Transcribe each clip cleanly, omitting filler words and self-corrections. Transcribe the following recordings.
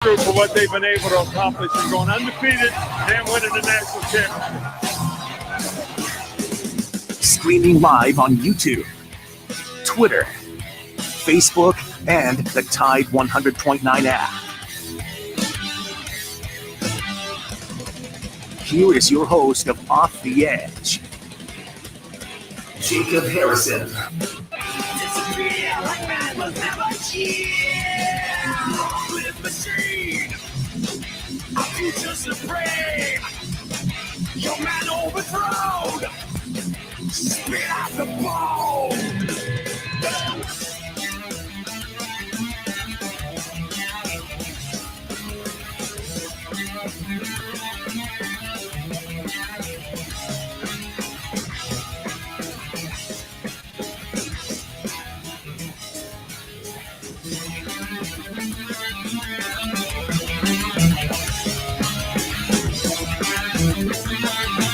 For what they've been able to accomplish and going undefeated and winning the national championship. Streaming live on YouTube, Twitter, Facebook, and the Tide 100.9 app. Here is your host of Off the Edge, Jacob Harrison. Your man overthrown. Spit out the ball.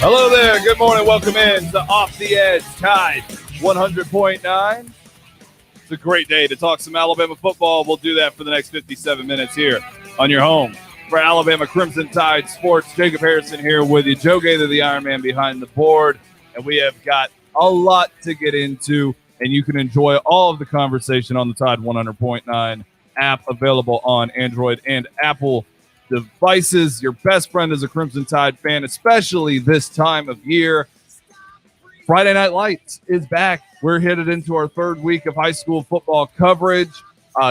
Hello there. Good morning. Welcome in to Off the Edge Tide 100.9. It's a great day to talk some Alabama football. We'll do that for the next 57 minutes here on your home for Alabama Crimson Tide Sports. Jacob Harrison here with you. Joe Gaither, the Iron Man behind the board. And we have got a lot to get into, and you can enjoy all of the conversation on the Tide 100.9 app, available on Android and Apple devices. Your best friend is a Crimson Tide fan, especially this time of year. Friday Night Lights is back. We're headed into our third week of high school football coverage.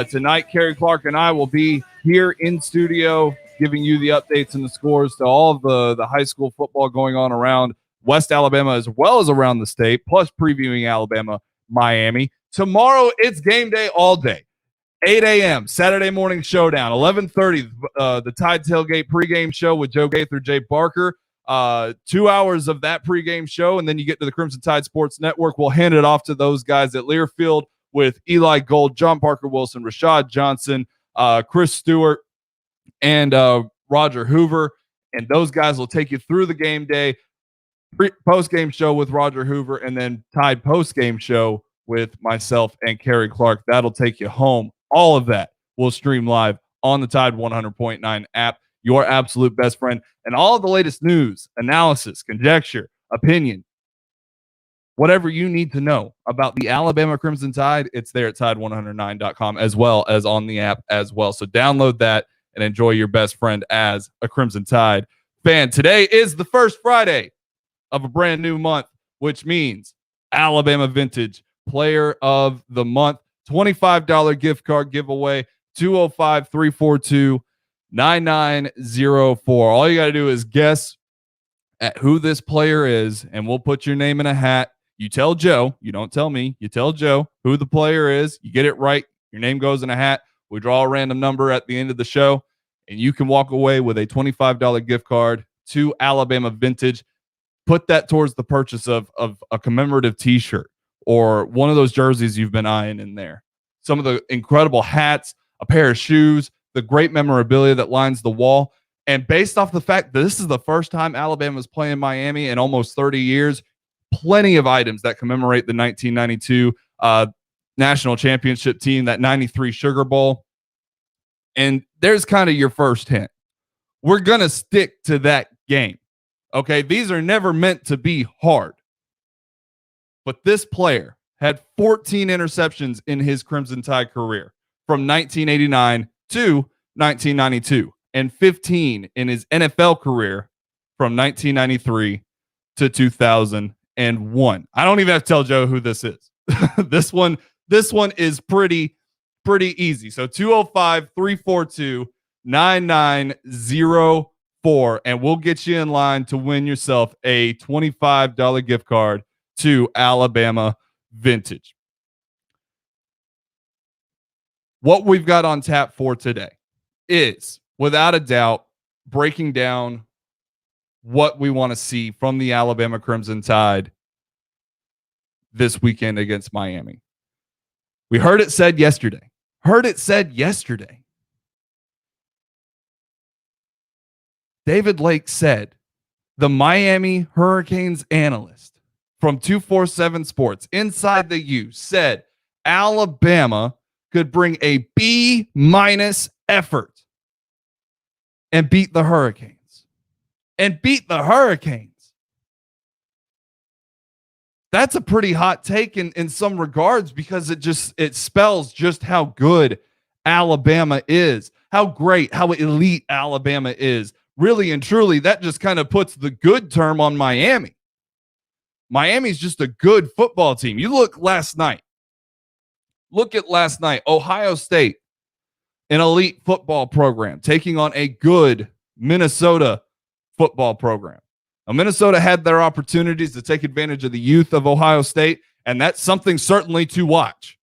Tonight, Kerry Clark and I will be here in studio giving you the updates and the scores to all of the high school football going on around West Alabama as well as around the state, plus previewing Alabama, Miami. Tomorrow, it's game day all day. 8 a.m. Saturday morning showdown. 11:30, the Tide Tailgate pregame show with Joe Gaither, Jay Barker. 2 hours of that pregame show, and then you get to the Crimson Tide Sports Network. We'll hand it off to those guys at Learfield with Eli Gold, John Parker Wilson, Rashad Johnson, Chris Stewart, and Roger Hoover. And those guys will take you through the game day, post-game show with Roger Hoover, and then Tide post-game show with myself and Kerry Clark. That'll take you home. All of that will stream live on the Tide 100.9 app, your absolute best friend. And all of the latest news, analysis, conjecture, opinion, whatever you need to know about the Alabama Crimson Tide, it's there at tide109.com as well as on the app as well. So download that and enjoy your best friend as a Crimson Tide fan. Today is the first Friday of a brand new month, which means Alabama Vintage Player of the Month. $25 gift card giveaway, 205-342-9904. All you got to do is guess at who this player is, and we'll put your name in a hat. You tell Joe, you don't tell me, you tell Joe who the player is. You get it right, your name goes in a hat. We draw a random number at the end of the show, and you can walk away with a $25 gift card to Alabama Vintage. Put that towards the purchase of a commemorative t-shirt or one of those jerseys you've been eyeing in there. Some of the incredible hats, a pair of shoes, the great memorabilia that lines the wall. And based off the fact that this is the first time Alabama's playing Miami in almost 30 years, plenty of items that commemorate the 1992 national championship team, that 93 Sugar Bowl. And there's kind of your first hint. We're going to stick to that game. Okay, these are never meant to be hard. But this player had 14 interceptions in his Crimson Tide career from 1989 to 1992 and 15 in his NFL career from 1993 to 2001. I don't even have to tell Joe who this is. This one is pretty easy. So 205-342-9904, and we'll get you in line to win yourself a $25 gift card to Alabama Vintage. What we've got on tap for today is, without a doubt, breaking down what we want to see from the Alabama Crimson Tide this weekend against Miami. We heard it said yesterday. David Lake said, the Miami Hurricanes analyst from 247 Sports inside the U said Alabama could bring a B- effort and beat the Hurricanes. That's a pretty hot take in some regards, because it spells just how good Alabama is, how great, how elite Alabama is. Really and truly, that just kind of puts the good term on Miami. Miami's just a good football team. You look at last night. Ohio State, an elite football program, taking on a good Minnesota football program. Now, Minnesota had their opportunities to take advantage of the youth of Ohio State, and that's something certainly to watch.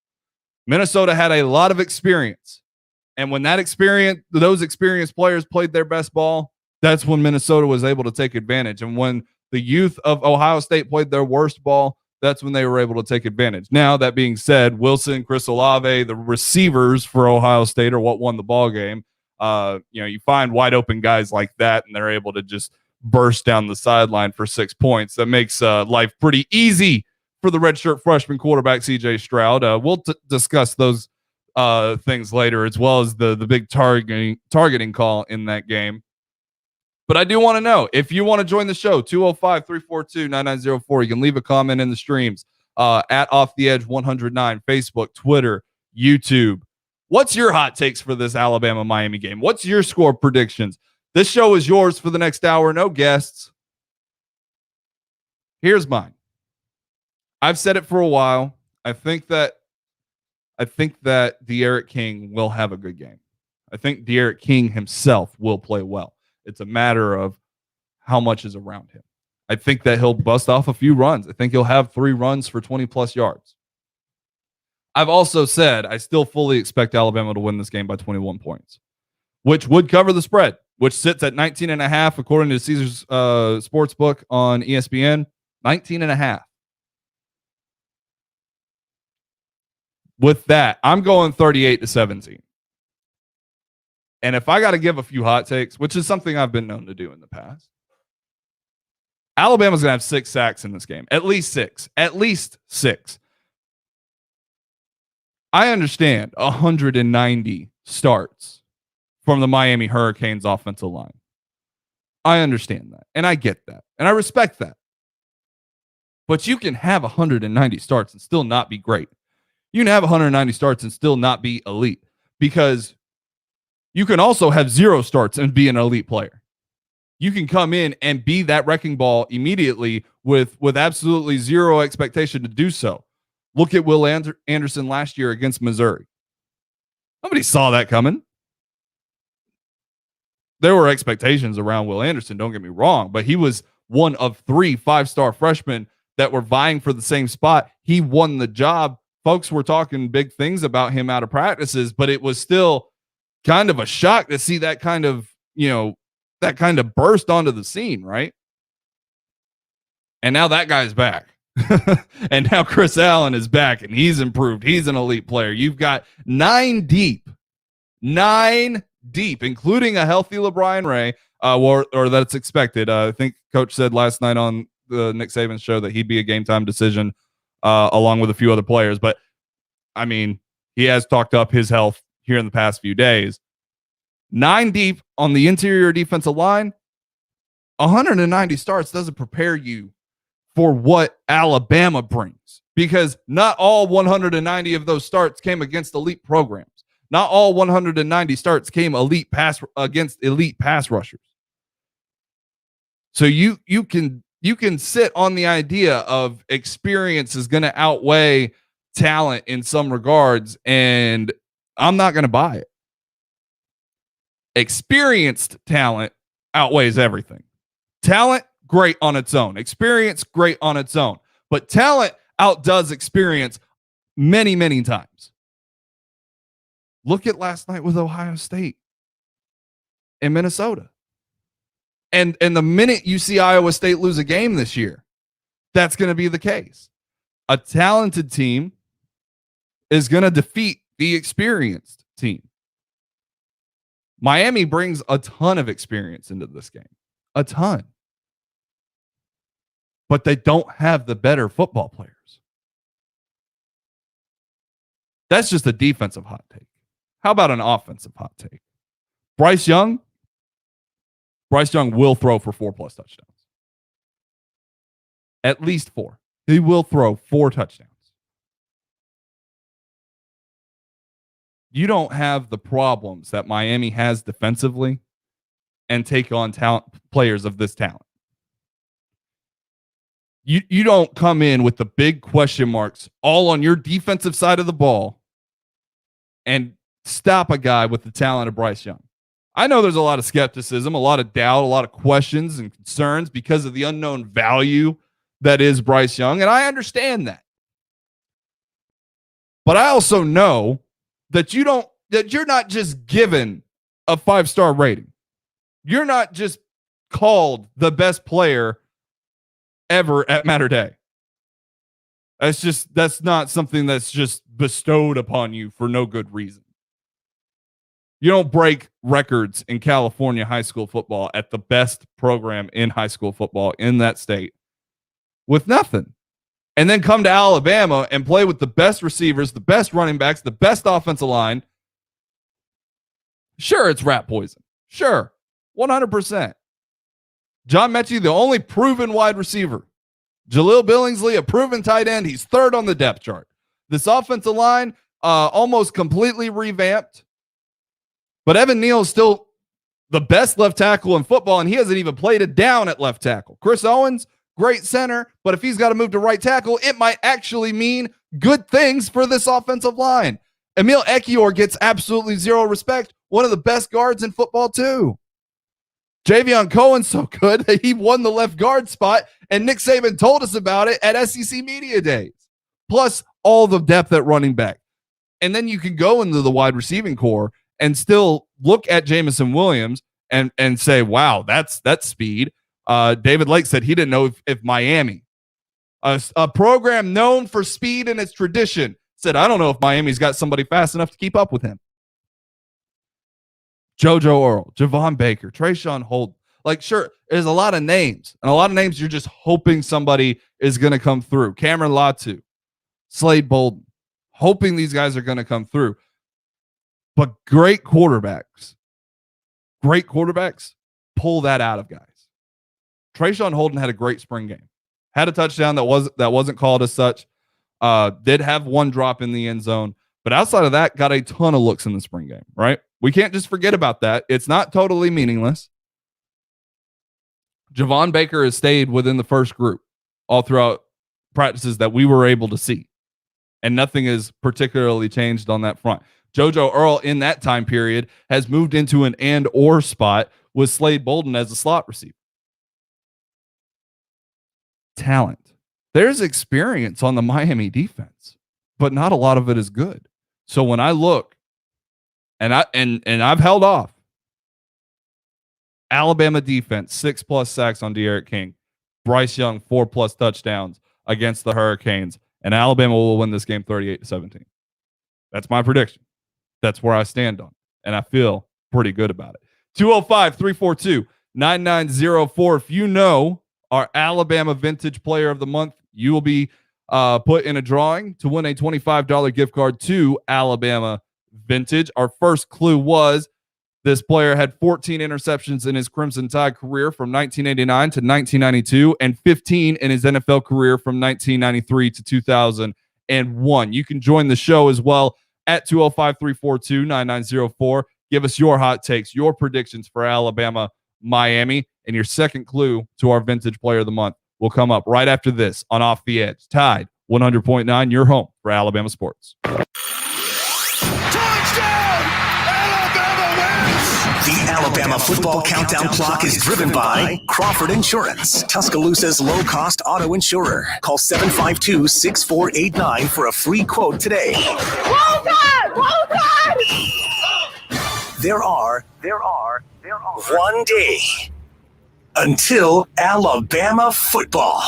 Minnesota had a lot of experience, and when those experienced players played their best ball, that's when Minnesota was able to take advantage. And when the youth of Ohio State played their worst ball, that's when they were able to take advantage. Now, that being said, Wilson, Chris Olave, the receivers for Ohio State are what won the ball game. You find wide open guys like that, and they're able to just burst down the sideline for 6 points. That makes life pretty easy for the redshirt freshman quarterback CJ Stroud. We'll discuss those things later, as well as the big targeting call in that game. But I do want to know, if you want to join the show, 205-342-9904. You can leave a comment in the streams at Off the Edge 109, Facebook, Twitter, YouTube. What's your hot takes for this Alabama-Miami game? What's your score predictions? This show is yours for the next hour. No guests. Here's mine. I've said it for a while. I think that De'Aaron King will have a good game. I think De'Aaron King himself will play well. It's a matter of how much is around him. I think that he'll bust off a few runs. I think he'll have 3 runs for 20-plus yards. I've also said I still fully expect Alabama to win this game by 21 points, which would cover the spread, which sits at 19.5 according to Caesars Sportsbook on ESPN. 19.5. With that, I'm going 38-17. And if I got to give a few hot takes, which is something I've been known to do in the past, Alabama's going to have 6 sacks in this game. At least 6. I understand 190 starts from the Miami Hurricanes offensive line. I understand that. And I get that. And I respect that. But you can have 190 starts and still not be great. You can have 190 starts and still not be elite, because you can also have 0 starts and be an elite player. You can come in and be that wrecking ball immediately with absolutely 0 expectation to do so. Look at Will Anderson last year against Missouri. Nobody saw that coming. There were expectations around Will Anderson, don't get me wrong, but he was one of 3 5-star freshmen that were vying for the same spot. He won the job. Folks were talking big things about him out of practices, but it was still kind of a shock to see that kind of burst onto the scene, right? And now that guy's back. And now Chris Allen is back, and he's improved. He's an elite player. You've got 9 deep, including a healthy LeBron Ray, or that's expected. I think Coach said last night on the Nick Saban show that he'd be a game time decision along with a few other players. But, I mean, he has talked up his health here in the past few days. 9 deep on the interior defensive line. 190 starts doesn't prepare you for what Alabama brings, because not all 190 of those starts came against elite programs. Not all 190 starts came against elite pass rushers. So you can sit on the idea of experience is going to outweigh talent in some regards, and I'm not going to buy it. Experienced talent outweighs everything. Talent, great on its own. Experience, great on its own. But talent outdoes experience many, many times. Look at last night with Ohio State and Minnesota. And the minute you see Iowa State lose a game this year, that's going to be the case. A talented team is going to defeat the experienced team. Miami brings a ton of experience into this game. A ton. But they don't have the better football players. That's just a defensive hot take. How about an offensive hot take? Bryce Young, Bryce Young will throw for 4+ touchdowns. At least 4. He will throw 4 touchdowns. You don't have the problems that Miami has defensively and take on players of this talent. You don't come in with the big question marks all on your defensive side of the ball and stop a guy with the talent of Bryce Young. I know there's a lot of skepticism, a lot of doubt, a lot of questions and concerns because of the unknown value that is Bryce Young, and I understand that. But I also know that you're not just given a 5-star rating. You're not just called the best player ever at Matter Day. That's not something that's just bestowed upon you for no good reason. You don't break records in California high school football at the best program in high school football in that state with nothing. And then come to Alabama and play with the best receivers, the best running backs, the best offensive line. Sure, it's rat poison. Sure, 100%. John Mechie, the only proven wide receiver. Jaleel Billingsley, a proven tight end. He's 3rd on the depth chart. This offensive line, almost completely revamped. But Evan Neal is still the best left tackle in football, and he hasn't even played it down at left tackle. Chris Owens, great center, but if he's got to move to right tackle, it might actually mean good things for this offensive line. Emil Ekiyor gets absolutely zero respect. One of the best guards in football, too. Javion Cohen's so good that he won the left guard spot, and Nick Saban told us about it at SEC Media Days. Plus, all the depth at running back. And then you can go into the wide receiving core and still look at Jamison Williams and say, wow, that's speed. David Lake said he didn't know if Miami, a program known for speed and its tradition, said, I don't know if Miami's got somebody fast enough to keep up with him. JoJo Earl, Javon Baker, Trayshawn Holden. Like, sure, there's a lot of names. And a lot of names you're just hoping somebody is going to come through. Cameron Latu, Slade Bolden. Hoping these guys are going to come through. But great quarterbacks pull that out of guys. Trayshawn Holden had a great spring game. Had a touchdown that wasn't called as such. Did have one drop in the end zone. But outside of that, got a ton of looks in the spring game, right? We can't just forget about that. It's not totally meaningless. Javon Baker has stayed within the first group all throughout practices that we were able to see. And nothing has particularly changed on that front. JoJo Earl in that time period has moved into an and/or spot with Slade Bolden as a slot receiver. Talent. There's experience on the Miami defense, but not a lot of it is good. So when I look, and I've held off. Alabama defense, 6+ sacks on De'Aaron King. Bryce Young, 4+ touchdowns against the Hurricanes. And Alabama will win this game 38-17. That's my prediction. That's where I stand on. And I feel pretty good about it. 205-342-9904. If you know our Alabama Vintage Player of the Month, you will be put in a drawing to win a $25 gift card to Alabama Vintage. Our first clue was this player had 14 interceptions in his Crimson Tide career from 1989 to 1992 and 15 in his NFL career from 1993 to 2001. You can join the show as well at 205-342-9904. Give us your hot takes, your predictions for Alabama, Miami, and your second clue to our Vintage Player of the Month will come up right after this on Off the Edge. Tide 100.9, your home for Alabama sports. The Alabama Football Countdown Clock is driven by Crawford Insurance, Tuscaloosa's low-cost auto insurer. Call 752-6489 for a free quote today. Hold on! There are 1 day until Alabama football.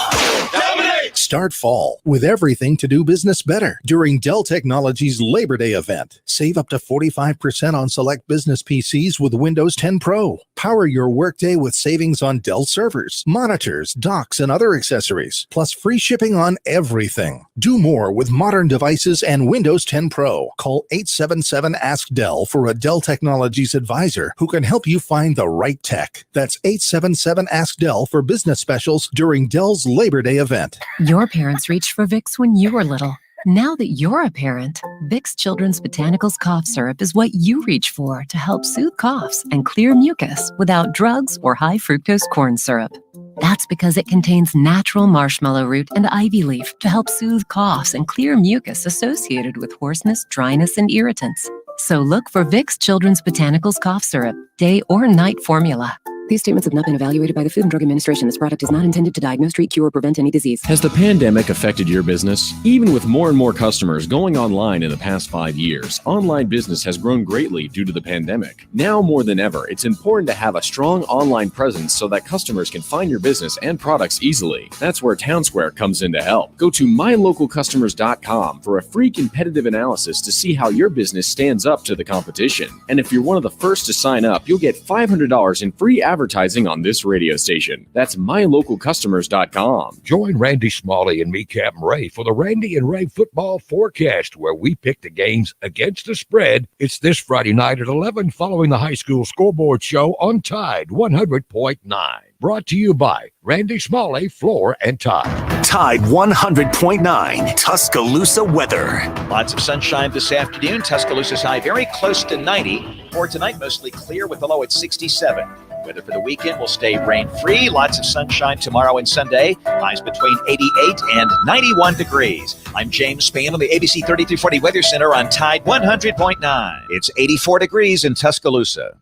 Dominate! Kickstart fall with everything to do business better during Dell Technologies Labor Day event. Save up to 45% on select business PCs with Windows 10 Pro. Power your workday with savings on Dell servers, monitors, docks, and other accessories, plus free shipping on everything. Do more with modern devices and Windows 10 Pro. Call 877-ASK-DELL for a Dell Technologies advisor who can help you find the right tech. That's 877-ASK-DELL for business specials during Dell's Labor Day event. Your parents reached for Vicks when you were little. Now that you're a parent, Vicks Children's Botanicals Cough Syrup is what you reach for to help soothe coughs and clear mucus without drugs or high fructose corn syrup. That's because it contains natural marshmallow root and ivy leaf to help soothe coughs and clear mucus associated with hoarseness, dryness, and irritants. So look for Vicks Children's Botanicals Cough Syrup, day or night formula. These statements have not been evaluated by the Food and Drug Administration. This product is not intended to diagnose, treat, cure, or prevent any disease. Has the pandemic affected your business? Even with more and more customers going online in the past 5 years, online business has grown greatly due to the pandemic. Now more than ever, it's important to have a strong online presence so that customers can find your business and products easily. That's where Townsquare comes in to help. Go to mylocalcustomers.com for a free competitive analysis to see how your business stands up to the competition. And if you're one of the first to sign up, you'll get $500 in free advertising on this radio station. That's mylocalcustomers.com. Join Randy Smalley and me, Captain Ray, for the Randy and Ray football forecast, where we pick the games against the spread. It's this Friday night at 11 following the high school scoreboard show on Tide 100.9. Brought to you by Randy Smalley, Floor and Tide. Tide 100.9 Tuscaloosa weather. Lots of sunshine this afternoon. Tuscaloosa's high very close to 90. For tonight, mostly clear with the low at 67. Weather for the weekend will stay rain-free. Lots of sunshine tomorrow and Sunday. Highs between 88 and 91 degrees. I'm James Spann on the ABC 3340 Weather Center on Tide 100.9. It's 84 degrees in Tuscaloosa.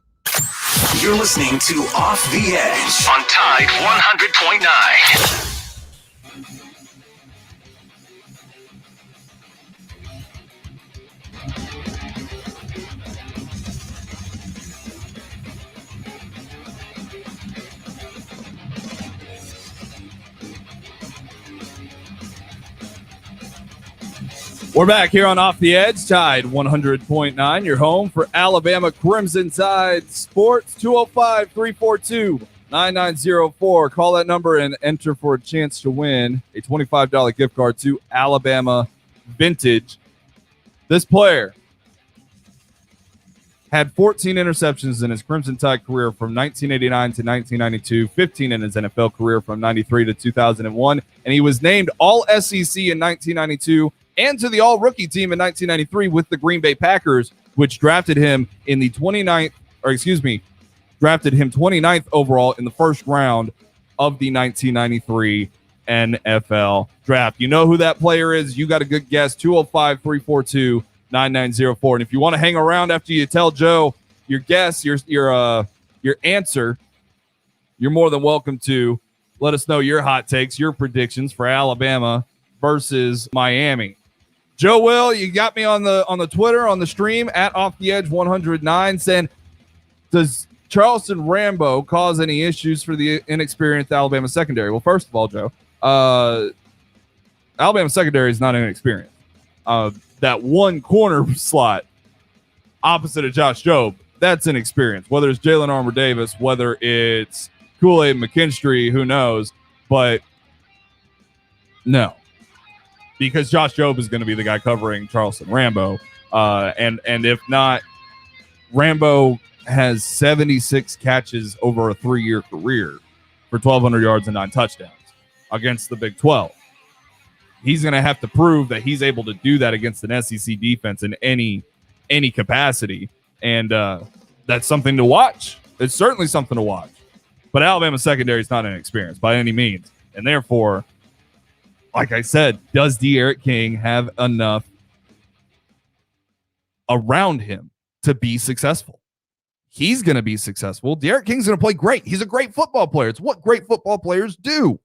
You're listening to Off the Edge on Tide 100.9. We're back here on Off the Edge, Tide 100.9, your home for Alabama Crimson Tide Sports. 205-342-9904. Call that number and enter for a chance to win a $25 gift card to Alabama Vintage. This player had 14 interceptions in his Crimson Tide career from 1989 to 1992, 15 in his NFL career from 93 to 2001, and he was named All-SEC in 1992 and to the All-Rookie team in 1993 with the Green Bay Packers, which drafted him in the 29th overall in the first round of the 1993 NFL draft. You know who that player is. You got a good guess. 205-342-9904. And if you want to hang around after you tell Joe your guess, your answer, you're more than welcome to let us know your hot takes, your predictions for Alabama versus Miami. Joe Will, you got me on the Twitter, on the stream, at Off the Edge 109, saying, does Charleston Rambo cause any issues for the inexperienced Alabama secondary? Well, first of all, Joe, Alabama secondary is not inexperienced. That one corner slot opposite of Josh Jobe, that's inexperienced. Whether it's Jalen Armour Davis, whether it's Kool-Aid McKinstry, who knows? But no. Because Josh Jobe is going to be the guy covering Charleston Rambo. And if not, Rambo has 76 catches over a 3-year career for 1,200 yards and 9 touchdowns against the Big 12. He's going to have to prove that he's able to do that against an SEC defense in any capacity. And that's something to watch. It's certainly something to watch. But Alabama secondary is not inexperienced by any means. And therefore, like I said, does De'Aaron King have enough around him to be successful? He's going to be successful. De'Aaron King's going to play great. He's a great football player. It's what great football players do.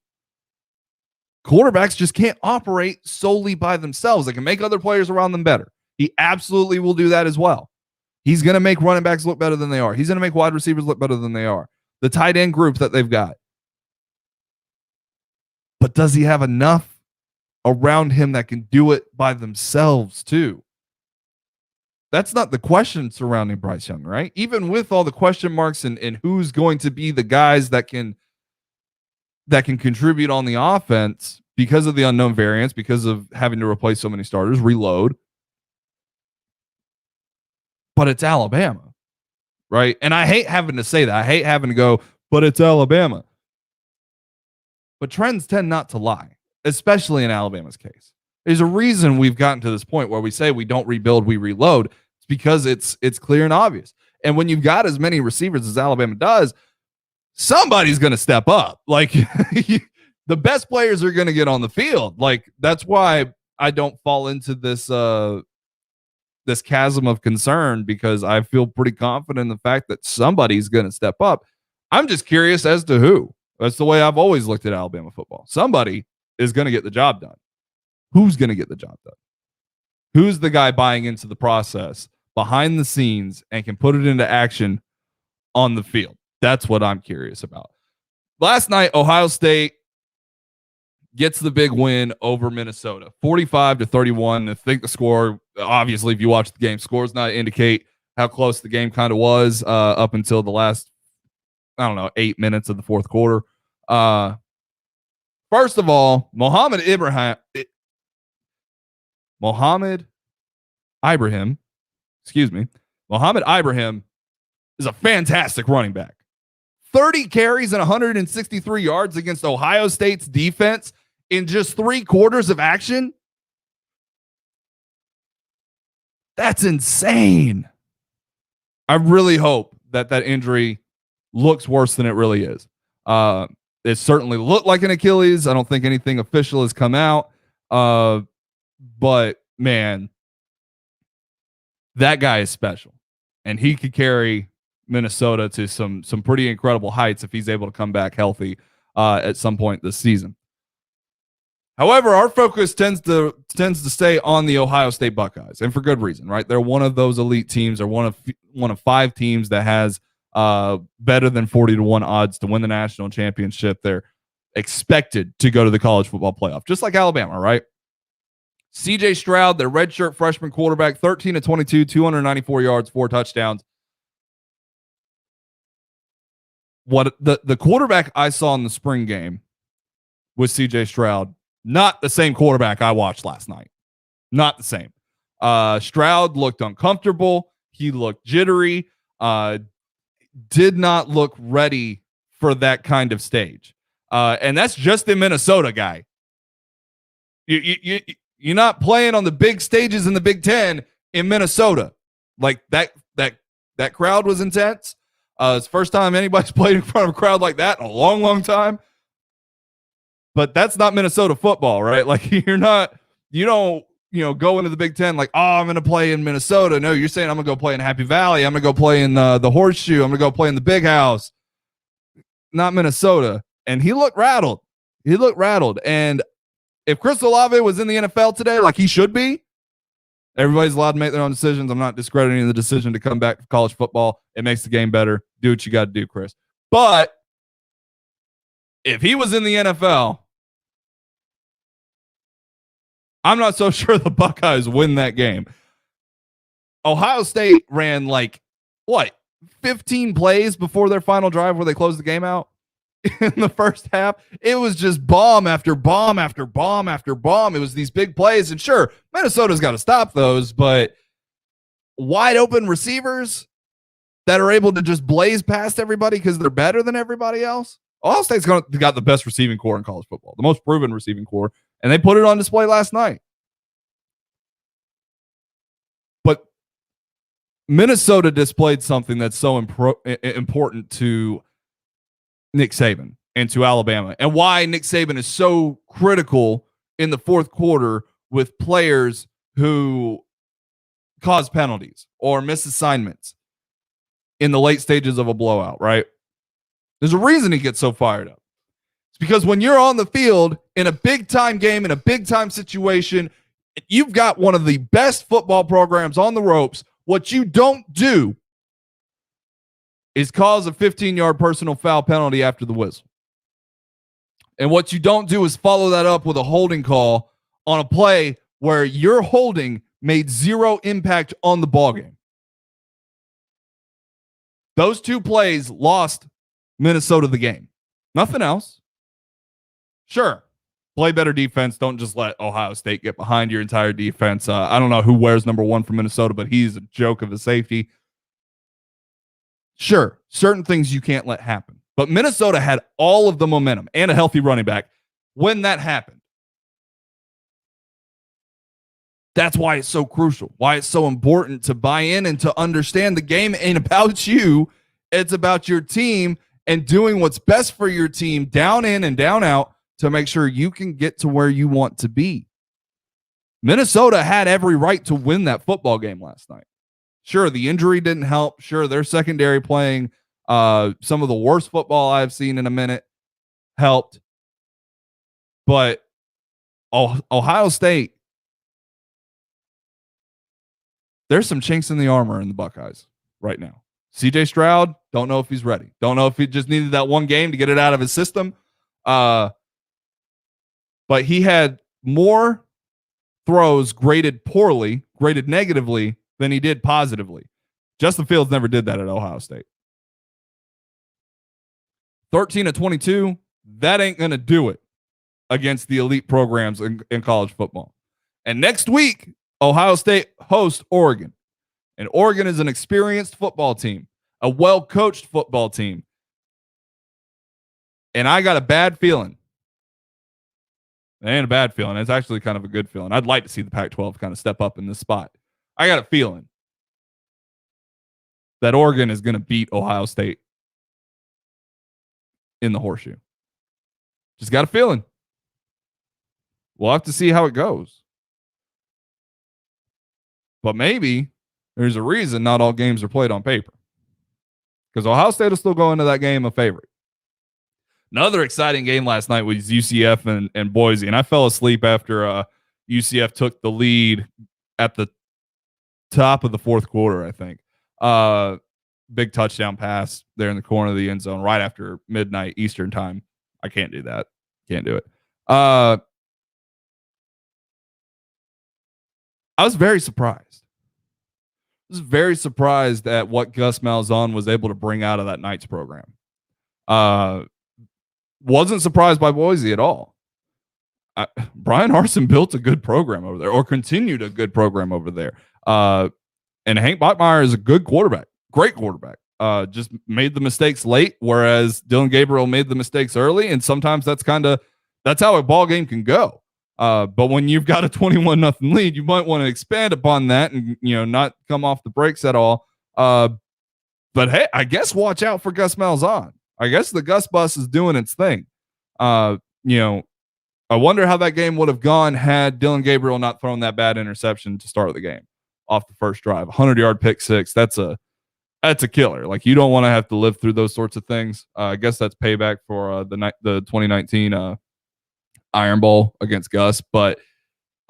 Quarterbacks just can't operate solely by themselves. They can make other players around them better. He absolutely will do that as well. He's going to make running backs look better than they are. He's going to make wide receivers look better than they are. The tight end group that they've got. But does he have enough around him that can do it by themselves too. That's not the question surrounding Bryce Young, right? Even with all the question marks and who's going to be the guys that can contribute on the offense because of the unknown variants, because of having to replace so many starters, reload. But it's Alabama, right? And I hate having to say that. I hate having to go, but it's Alabama. But trends tend not to lie, especially in Alabama's case. There's a reason we've gotten to this point where we say we don't rebuild, we reload. It's because it's clear and obvious. And when you've got as many receivers as Alabama does, somebody's going to step up. Like the best players are going to get on the field. Like that's why I don't fall into this this chasm of concern, because I feel pretty confident in the fact that somebody's going to step up. I'm just curious as to who. That's the way I've always looked at Alabama football. Somebody is going to get the job done. Who's going to get the job done? Who's the guy buying into the process behind the scenes and can put it into action on the field? That's what I'm curious about. Last night, Ohio State gets the big win over Minnesota, 45-31. I think the score, obviously, if you watch the game, scores not indicate how close the game kind of was up until the last, 8 minutes of the fourth quarter. First of all, Mohamed Ibrahim, is a fantastic running back. 30 carries and 163 yards against Ohio State's defense in just 3 quarters of action. That's insane. I really hope that injury looks worse than it really is. It certainly looked like an Achilles. I don't think anything official has come out. But man, that guy is special, and he could carry Minnesota to some pretty incredible heights if he's able to come back healthy at some point this season. However, our focus tends to stay on the Ohio State Buckeyes, and for good reason, right? They're one of those elite teams, or one of 5 teams that has better than 40-1 odds to win the national championship. They're expected to go to the college football playoff, just like Alabama, right? CJ Stroud, their redshirt freshman quarterback, 13-22, 294 yards, 4 touchdowns. What the quarterback I saw in the spring game was CJ Stroud, not the same quarterback I watched last night. Not the same. Stroud looked uncomfortable. He looked jittery. Did not look ready for that kind of stage. And that's just in Minnesota, guy. You're not playing on the big stages in the Big Ten in Minnesota. Like that crowd was intense. It's the first time anybody's played in front of a crowd like that in a long, long time. But that's not Minnesota football, right? Like you don't go into the Big Ten like, oh, I'm going to play in Minnesota. No, you're saying I'm going to go play in Happy Valley. I'm going to go play in the Horseshoe. I'm going to go play in the Big House. Not Minnesota. And he looked rattled. And if Chris Olave was in the NFL today, like he should be, everybody's allowed to make their own decisions. I'm not discrediting the decision to come back to college football. It makes the game better. Do what you got to do, Chris. But if he was in the NFL, I'm not so sure the Buckeyes win that game. Ohio State ran 15 plays before their final drive where they closed the game out in the first half. It was just bomb after bomb after bomb after bomb. It was these big plays. And sure, Minnesota's got to stop those, but wide open receivers that are able to just blaze past everybody because they're better than everybody else. Ohio State's got the best receiving core in college football, the most proven receiving core, and they put it on display last night. But Minnesota displayed something that's so important to Nick Saban and to Alabama, and why Nick Saban is so critical in the fourth quarter with players who cause penalties or miss assignments in the late stages of a blowout, right? There's a reason he gets so fired up. It's because when you're on the field in a big-time game, in a big-time situation, you've got one of the best football programs on the ropes. What you don't do is cause a 15-yard personal foul penalty after the whistle. And what you don't do is follow that up with a holding call on a play where your holding made zero impact on the ballgame. Those two plays lost Minnesota the game. Nothing else. Sure, play better defense. Don't just let Ohio State get behind your entire defense. I don't know who wears number 1 for Minnesota, but he's a joke of a safety. Sure, certain things you can't let happen. But Minnesota had all of the momentum and a healthy running back when that happened. That's why it's so crucial, why it's so important to buy in and to understand the game ain't about you. It's about your team and doing what's best for your team down in and down out to make sure you can get to where you want to be. Minnesota had every right to win that football game last night. Sure, the injury didn't help. Sure, their secondary playing some of the worst football I've seen in a minute helped. But Ohio State, there's some chinks in the armor in the Buckeyes right now. CJ Stroud, don't know if he's ready. Don't know if he just needed that one game to get it out of his system. But he had more throws graded poorly, graded negatively than he did positively. Justin Fields never did that at Ohio State. 13 of 22, that ain't going to do it against the elite programs in college football. And next week, Ohio State hosts Oregon. And Oregon is an experienced football team, a well-coached football team. And I got a bad feeling. It ain't a bad feeling. It's actually kind of a good feeling. I'd like to see the Pac-12 kind of step up in this spot. I got a feeling that Oregon is going to beat Ohio State in the horseshoe. Just got a feeling. We'll have to see how it goes. But maybe there's a reason not all games are played on paper. Because Ohio State will still go into that game a favorite. Another exciting game last night was UCF and Boise. And I fell asleep after UCF took the lead at the top of the fourth quarter, I think. Big touchdown pass there in the corner of the end zone right after midnight Eastern time. I can't do that. Can't do it. I was very surprised. I was very surprised at what Gus Malzahn was able to bring out of that Knights program. Wasn't surprised by Boise at all. Brian Harsin built a good program over there, or continued a good program over there. And Hank Bachmeier is a good quarterback, great quarterback. Just made the mistakes late, whereas Dylan Gabriel made the mistakes early, and sometimes that's how a ball game can go. But when you've got a 21-0 lead, you might want to expand upon that and not come off the brakes at all. But hey, I guess watch out for Gus Malzahn. I guess the Gus bus is doing its thing. I wonder how that game would have gone had Dylan Gabriel not thrown that bad interception to start the game off the first drive. 100-yard pick six. That's a killer. Like, you don't want to have to live through those sorts of things. I guess that's payback for the 2019 Iron Bowl against Gus. But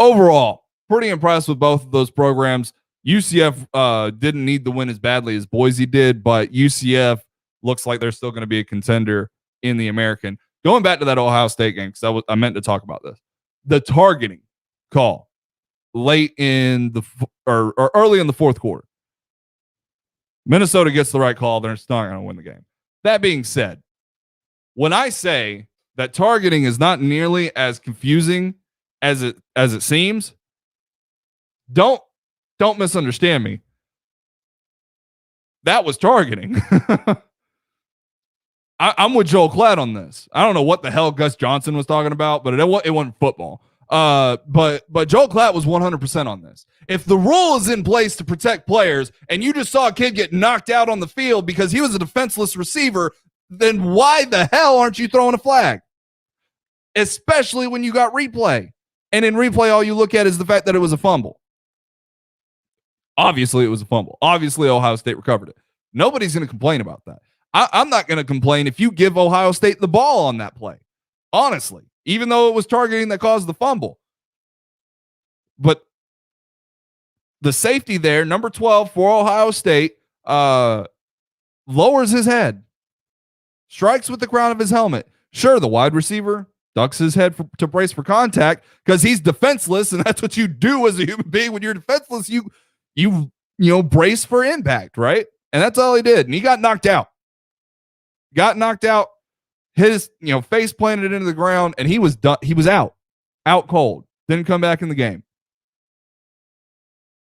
overall, pretty impressed with both of those programs. UCF didn't need the win as badly as Boise did, but UCF looks like they're still going to be a contender in the American. Going back to that Ohio State game, because I meant to talk about this. The targeting call late in or early in the fourth quarter. Minnesota gets the right call. They're still not going to win the game. That being said, when I say that targeting is not nearly as confusing as it seems, don't misunderstand me. That was targeting. I'm with Joel Klatt on this. I don't know what the hell Gus Johnson was talking about, but it wasn't football. But Joel Klatt was 100% on this. If the rule is in place to protect players and you just saw a kid get knocked out on the field because he was a defenseless receiver, then why the hell aren't you throwing a flag? Especially when you got replay. And in replay, all you look at is the fact that it was a fumble. Obviously, it was a fumble. Obviously, Ohio State recovered it. Nobody's going to complain about that. I'm not going to complain if you give Ohio State the ball on that play. Honestly, even though it was targeting that caused the fumble. But the safety there, number 12 for Ohio State, lowers his head, strikes with the crown of his helmet. Sure, the wide receiver ducks his head to brace for contact because he's defenseless, and that's what you do as a human being. When you're defenseless, you brace for impact, right? And that's all he did. And he got knocked out. His face planted into the ground, and he was done. He was out cold. Didn't come back in the game.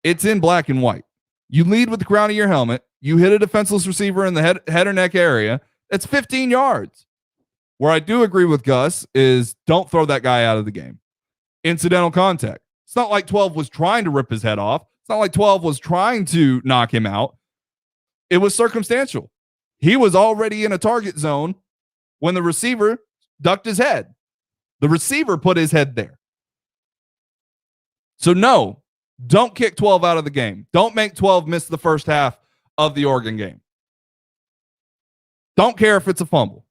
It's in black and white. You lead with the crown of your helmet. You hit a defenseless receiver in the head or neck area. It's 15 yards. Where I do agree with Gus is don't throw that guy out of the game. Incidental contact. It's not like 12 was trying to rip his head off. It's not like 12 was trying to knock him out. It was circumstantial. He was already in a target zone when the receiver ducked his head. The receiver put his head there. So no, don't kick 12 out of the game. Don't make 12 miss the first half of the Oregon game. Don't care if it's a fumble.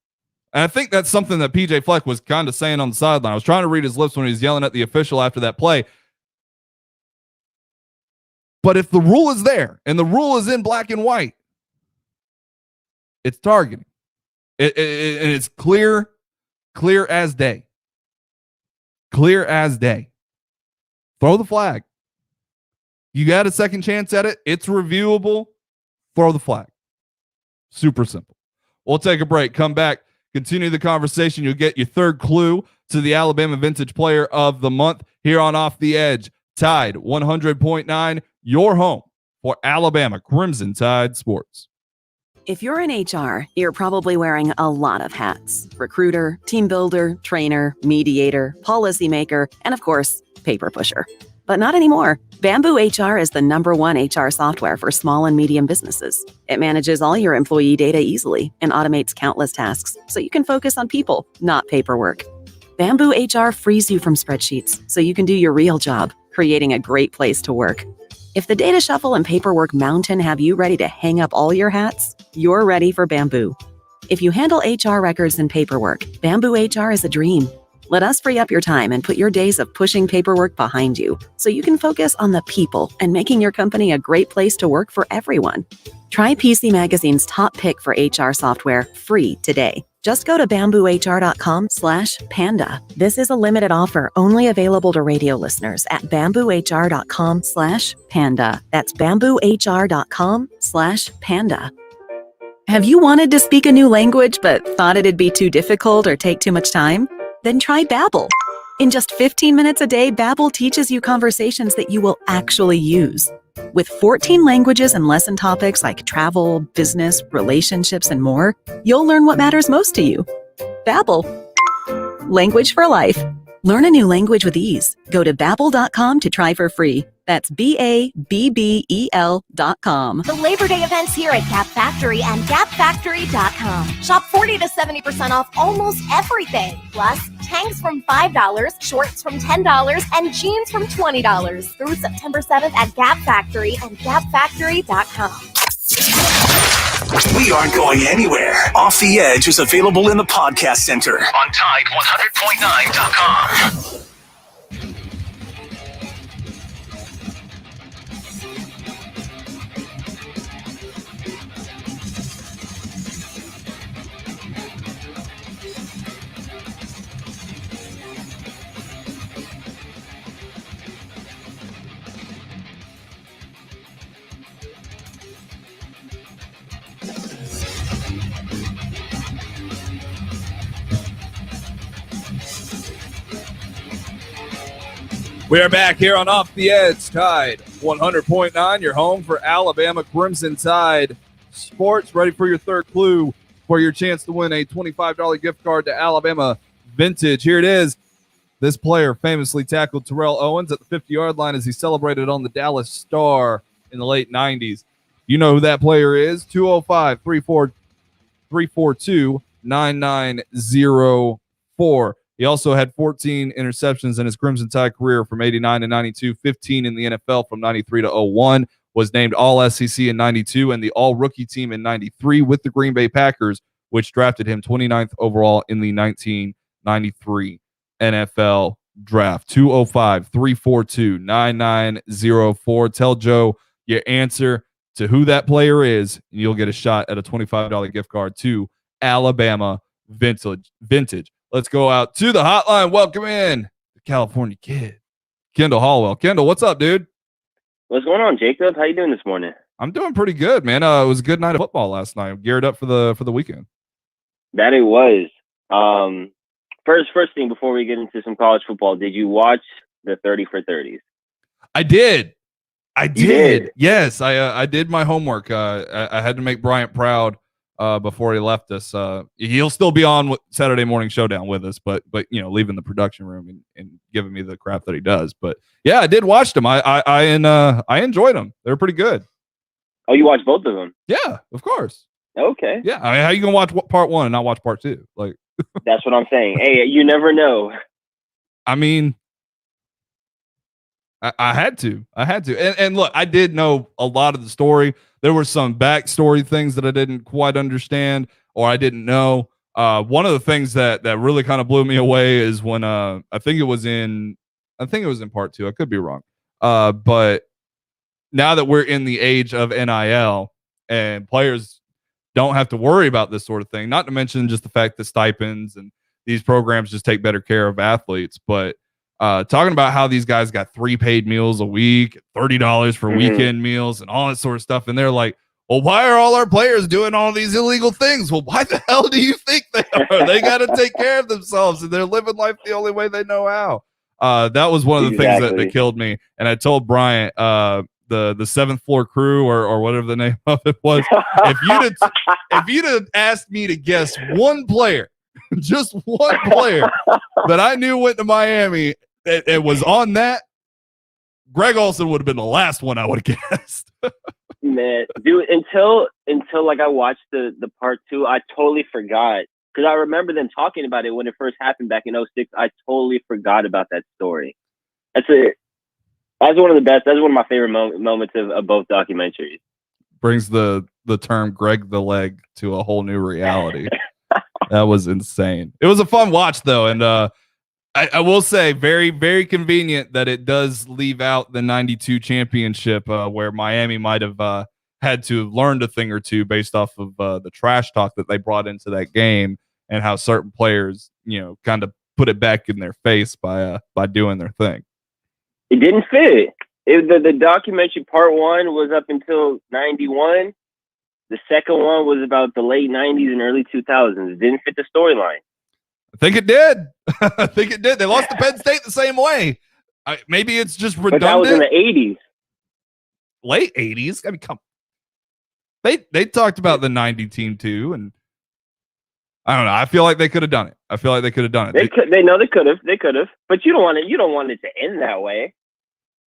And I think that's something that PJ Fleck was kind of saying on the sideline. I was trying to read his lips when he was yelling at the official after that play. But if the rule is there and the rule is in black and white, it's targeting. And it's clear as day. Clear as day. Throw the flag. You got a second chance at it. It's reviewable. Throw the flag. Super simple. We'll take a break. Come back. Continue the conversation. You'll get your third clue to the Alabama Vintage Player of the Month here on Off the Edge. Tide 100.9, your home for Alabama Crimson Tide Sports. If you're in HR, you're probably wearing a lot of hats. Recruiter, team builder, trainer, mediator, policymaker, and of course, paper pusher. But not anymore. Bamboo HR is the #1 HR software for small and medium businesses. It manages all your employee data easily and automates countless tasks so you can focus on people, not paperwork. Bamboo HR frees you from spreadsheets so you can do your real job, creating a great place to work. If the data shuffle and paperwork mountain have you ready to hang up all your hats, you're ready for Bamboo. If you handle HR records and paperwork, Bamboo HR is a dream. Let us free up your time and put your days of pushing paperwork behind you so you can focus on the people and making your company a great place to work for everyone. Try PC Magazine's top pick for HR software free today. Just go to bamboohr.com/panda. This is a limited offer only available to radio listeners at bamboohr.com/panda. That's bamboohr.com/panda. Have you wanted to speak a new language but thought it'd be too difficult or take too much time? Then try Babbel. In just 15 minutes a day, Babbel teaches you conversations that you will actually use. With 14 languages and lesson topics like travel, business, relationships, and more, you'll learn what matters most to you. Babbel. Language for life. Learn a new language with ease. Go to Babbel.com to try for free. That's BABBEL.com. The Labor Day events here at Gap Factory and GapFactory.com. Shop 40 to 70% off almost everything. Plus, tanks from $5, shorts from $10, and jeans from $20 through September 7th at Gap Factory and GapFactory.com. We aren't going anywhere. Off the Edge is available in the podcast center on Tide100.9.com. We are back here on Off the Edge, Tide 100.9, your home for Alabama Crimson Tide Sports. Ready for your third clue for your chance to win a $25 gift card to Alabama Vintage. Here it is. This player famously tackled Terrell Owens at the 50-yard line as he celebrated on the Dallas Star in the late 90s. You know who that player is. 205-342-9904. He also had 14 interceptions in his Crimson Tide career from 89 to 92, 15 in the NFL from 93 to 01, was named All-SEC in 92 and the All-Rookie team in 93 with the Green Bay Packers, which drafted him 29th overall in the 1993 NFL Draft. 205-342-9904. Tell Joe your answer to who that player is, and you'll get a shot at a $25 gift card to Alabama Vintage. Let's go out to the hotline. Welcome in the California Kid, Kendall Hallwell. Kendall, what's up, dude? What's going on, Jacob? How you doing this morning? I'm doing pretty good, man. It was a good night of football last night. I'm geared up for the weekend. That it was. First thing before we get into some college football, did you watch the 30 for 30s? I did. You did? Yes, I did my homework. I had to make Bryant proud before he left us. He'll still be on Saturday Morning Showdown with us, but leaving the production room and giving me the crap that he does. But yeah, I did watch them. I enjoyed them. They were pretty good. Oh, you watched both of them? Yeah, of course. Okay. Yeah, I mean, how you gonna watch part one and not watch part two? Like, that's what I'm saying. Hey, you never know. I mean, I had to. And look, I did know a lot of the story. There were some backstory things that I didn't quite understand or I didn't know. One of the things that really kind of blew me away is when I think it was in part two. I could be wrong. But now that we're in the age of NIL and players don't have to worry about this sort of thing, not to mention just the fact that stipends and these programs just take better care of athletes, but talking about how these guys got 3 paid meals a week, $30 for weekend meals and all that sort of stuff. And they're like, well, why are all our players doing all these illegal things? Well, why the hell do you think they are? They got to take care of themselves and they're living life the only way they know how. That was one of the things that killed me. And I told Bryant, the 7th floor crew or whatever the name of it was, if you'd have asked me to guess one player, just one player that I knew went to Miami, it was on that, Greg Olsen would have been the last one I would have guessed. Man, dude, until like I watched the part two, I totally forgot. Because I remember them talking about it when it first happened back in 06. I totally forgot about that story. That's one of the best. That's one of my favorite moments of both documentaries. Brings the term Greg the Leg to a whole new reality. That was insane. It was a fun watch, though. And I will say, very, very convenient that it does leave out the 92 championship where Miami might have had to learn a thing or two based off of the trash talk that they brought into that game and how certain players, kind of put it back in their face by doing their thing. It didn't fit. The documentary part one was up until 91. The second one was about the late 90s and early 2000s. It didn't fit the storyline. I think it did. I think it did. They lost to Penn State the same way. Maybe it's just redundant. But that was in the 80s. Late 80s? I mean, come on. They talked about the 90 team too, and I don't know. I feel like they could have done it. They could have. They could have. But you don't want it to end that way.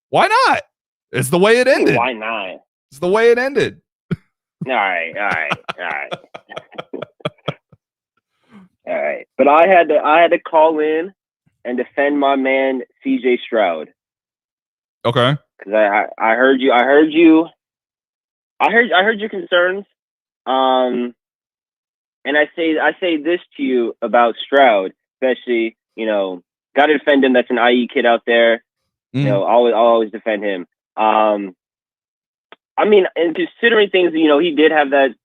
Why not? It's the way it ended. Why not? It's the way it ended. All right. All right. But I had to call in and defend my man CJ Stroud. Okay. Because I heard you. I heard your concerns. And I say this to you about Stroud, especially, got to defend him. That's an IE kid out there. I'll always defend him. I mean, and considering things, he did have that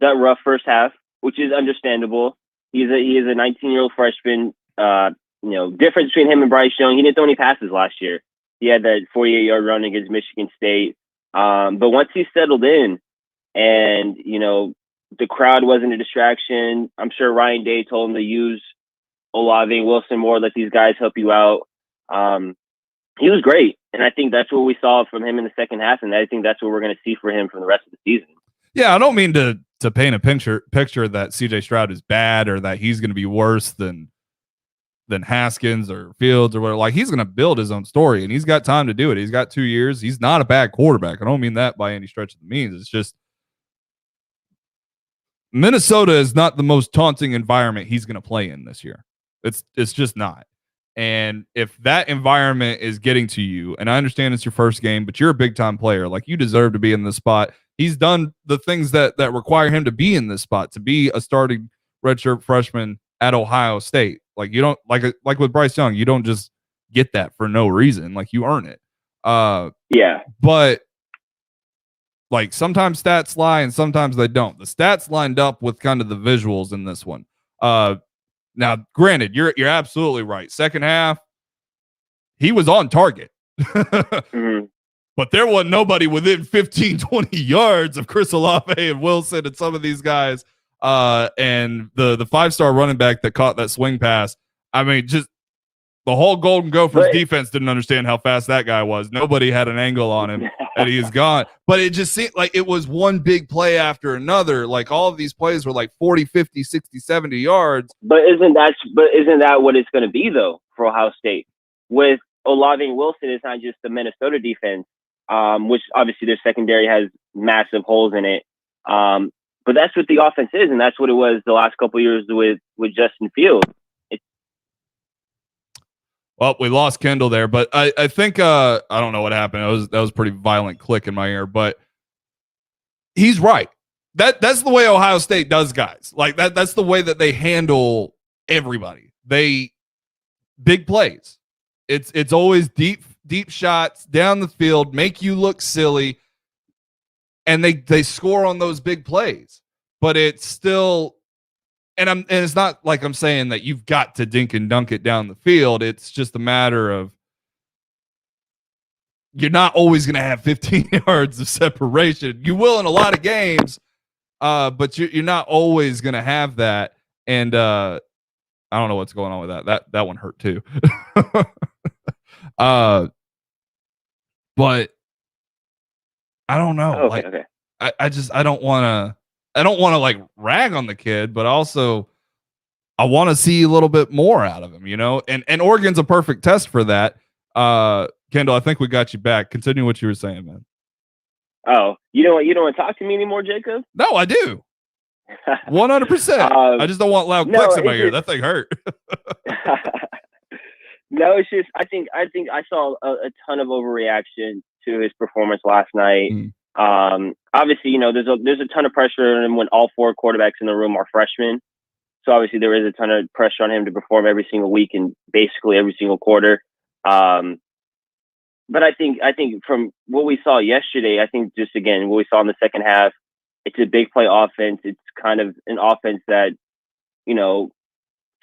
rough first half, which is understandable. He is a 19-year-old freshman. Difference between him and Bryce Young, he didn't throw any passes last year. He had that 48-yard run against Michigan State. But once he settled in and, the crowd wasn't a distraction, I'm sure Ryan Day told him to use Olave and Wilson more, let these guys help you out. He was great. And I think that's what we saw from him in the second half. And I think that's what we're going to see for him for the rest of the season. Yeah, I don't mean to paint a picture that CJ Stroud is bad or that he's going to be worse than Haskins or Fields or whatever. Like, he's going to build his own story and he's got time to do it. He's got 2 years. He's not a bad quarterback. I don't mean that by any stretch of the means. It's just Minnesota is not the most taunting environment he's going to play in this year. It's just not. And if that environment is getting to you, and I understand it's your first game, but you're a big time player, like, you deserve to be in this spot. He's done the things that require him to be in this spot, to be a starting redshirt freshman at Ohio State. Like, you don't like with Bryce Young, you don't just get that for no reason. Like, you earn it. Yeah. But like, sometimes stats lie and sometimes they don't. The stats lined up with kind of the visuals in this one. Now, granted, you're absolutely right. Second half, he was on target. Mm-hmm. But there wasn't nobody within 15, 20 yards of Chris Olave and Wilson and some of these guys. And the 5-star running back that caught that swing pass. I mean, just the whole Golden Gophers defense didn't understand how fast that guy was. Nobody had an angle on him, and he is gone. But it just seemed like it was one big play after another. Like all of these plays were like 40, 50, 60, 70 yards. But isn't that what it's going to be, though, for Ohio State? With Olave and Wilson, it's not just the Minnesota defense. Which obviously their secondary has massive holes in it. But that's what the offense is, and that's what it was the last couple of years with Justin Fields. Well, we lost Kendall there, but I think I don't know what happened. That was a pretty violent click in my ear, but he's right. That's the way Ohio State does guys. Like that's the way that they handle everybody. They big plays. It's always deep shots down the field, make you look silly, and they score on those big plays. But it's still, and it's not like I'm saying that you've got to dink and dunk it down the field. It's just a matter of you're not always going to have 15 yards of separation. You will in a lot of games, but you're not always going to have that. And I don't know what's going on with that. That one hurt too. But I don't know. Okay. I don't want to like rag on the kid, but also I want to see a little bit more out of him, you know? And Oregon's a perfect test for that. Kendall, I think we got you back. Continue what you were saying, man. Oh, you don't want to talk to me anymore, Jacob? No, I do. 100%. I just don't want loud clicks in my ear. That thing hurt. No, it's just I think I saw a ton of overreaction to his performance last night. Obviously, you know, there's a ton of pressure on him when all 4 quarterbacks in the room are freshmen. So obviously there is a ton of pressure on him to perform every single week and basically every single quarter. But I think from what we saw yesterday, I think just again what we saw in the second half, it's a big play offense. It's kind of an offense that, you know,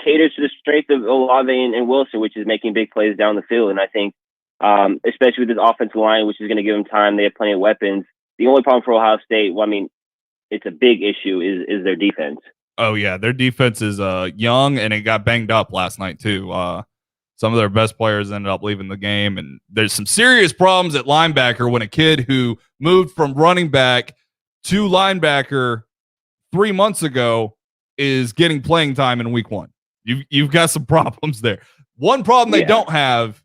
caters to the strength of Olave and Wilson, which is making big plays down the field. And I think, especially with this offensive line, which is going to give them time, they have plenty of weapons. The only problem for Ohio State, well, I mean, it's a big issue, is their defense. Oh, yeah. Their defense is young, and it got banged up last night, too. Some of their best players ended up leaving the game, and there's some serious problems at linebacker when a kid who moved from running back to linebacker 3 months ago is getting playing time in week 1. You've got some problems there. One problem they don't have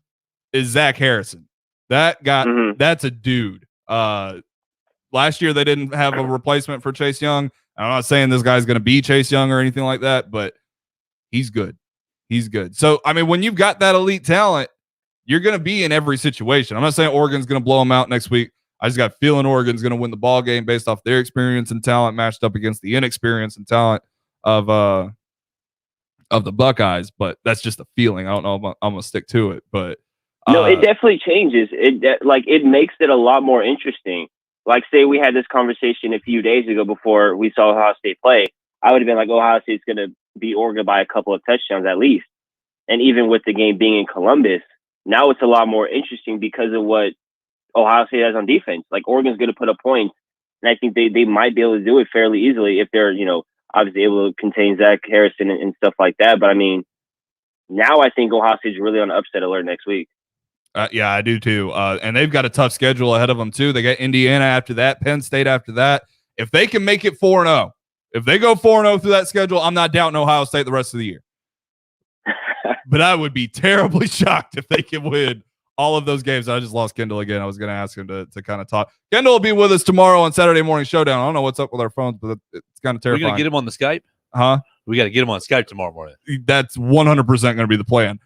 is Zach Harrison. That guy, that's a dude. Last year they didn't have a replacement for Chase Young. I'm not saying this guy's going to be Chase Young or anything like that, but he's good. He's good. So, I mean, when you've got that elite talent, you're going to be in every situation. I'm not saying Oregon's going to blow them out next week. I just got a feeling Oregon's going to win the ball game based off their experience and talent matched up against the inexperience and talent of the Buckeyes, but that's just a feeling. I don't know if I'm going to stick to it, but no, it definitely changes. It makes it a lot more interesting. Like, say we had this conversation a few days ago before we saw Ohio State play, I would have been like, Ohio State's going to beat Oregon by a couple of touchdowns at least. And even with the game being in Columbus, now it's a lot more interesting because of what Ohio State has on defense. Like, Oregon's going to put up points, and I think they might be able to do it fairly easily if they're, you know, obviously able to contain Zach Harrison and stuff like that. But I mean, now I think Ohio State's really on upset alert next week. Yeah, I do too. And they've got a tough schedule ahead of them too. They got Indiana after that, Penn State after that. If they can make it 4-0, if they go 4-0 through that schedule, I'm not doubting Ohio State the rest of the year. But I would be terribly shocked if they can win all of those games. I just lost Kendall again. I was going to ask him to kind of talk. Kendall will be with us tomorrow on Saturday Morning Showdown. I don't know what's up with our phones, but it's kind of terrifying. We're going to get him on the Skype? Huh? We got to get him on Skype tomorrow morning. That's 100% going to be the plan.